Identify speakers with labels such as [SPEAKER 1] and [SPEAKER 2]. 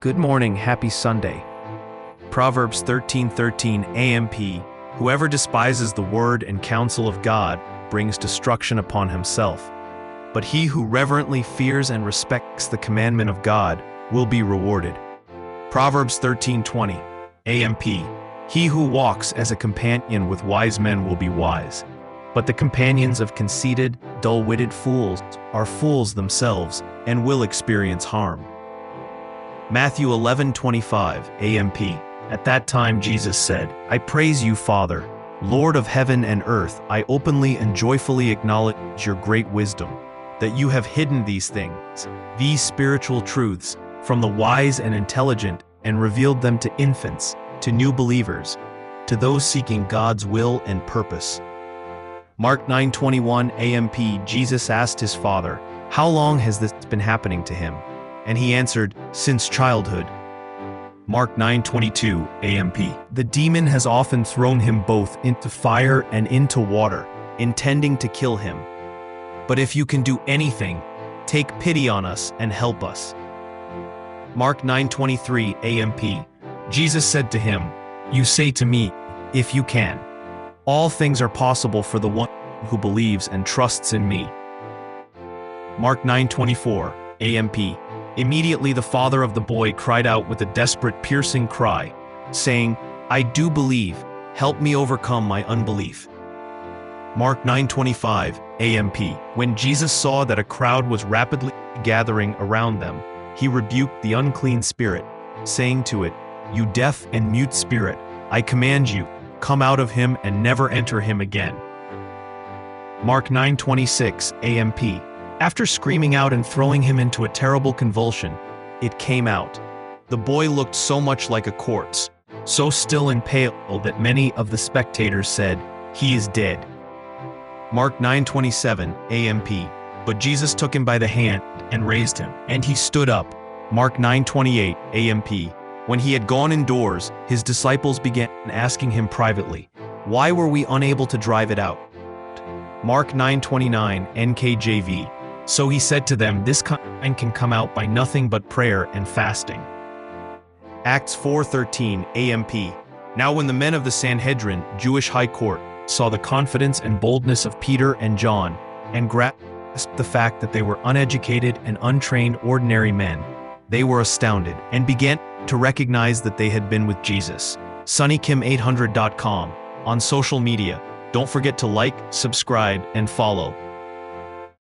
[SPEAKER 1] Good morning, happy Sunday. Proverbs 13:13 AMP. Whoever despises the word and counsel of God brings destruction upon himself. But he who reverently fears and respects the commandment of God will be rewarded. Proverbs 13:20 AMP. He who walks as a companion with wise men will be wise. But the companions of conceited, dull-witted fools are fools themselves and will experience harm. Matthew 11:25 AMP. At that time Jesus said, I praise you, Father, Lord of heaven and earth. I openly and joyfully acknowledge your great wisdom, that you have hidden these things, these spiritual truths, from the wise and intelligent, and revealed them to infants, to new believers, to those seeking God's will and purpose. Mark 9:21 AMP. Jesus asked his Father, how long has this been happening to him? And he answered, since childhood. Mark 9:22 AMP. The demon has often thrown him both into fire and into water, intending to kill him. But if you can do anything, take pity on us and help us. Mark 9:23 AMP. Jesus said to him, you say to me, if you can. All things are possible for the one who believes and trusts in me. Mark 9:24 AMP. Immediately the father of the boy cried out with a desperate, piercing cry, saying, I do believe, help me overcome my unbelief. Mark 9:25 AMP. When Jesus saw that a crowd was rapidly gathering around them, he rebuked the unclean spirit, saying to it, you deaf and mute spirit, I command you, come out of him and never enter him again. Mark 9:26 AMP. After screaming out and throwing him into a terrible convulsion, it came out. The boy looked so much like a corpse, so still and pale that many of the spectators said, he is dead. Mark 9:27 AMP. But Jesus took him by the hand and raised him, and he stood up. Mark 9:28 AMP. When he had gone indoors, his disciples began asking him privately, why were we unable to drive it out? Mark 9:29 NKJV. So he said to them, this kind can come out by nothing but prayer and fasting. Acts 4:13 AMP. Now when the men of the Sanhedrin, Jewish high court, saw the confidence and boldness of Peter and John, and grasped the fact that they were uneducated and untrained ordinary men, they were astounded, and began to recognize that they had been with Jesus. SunnyKim800.com. On social media, don't forget to like, subscribe, and follow.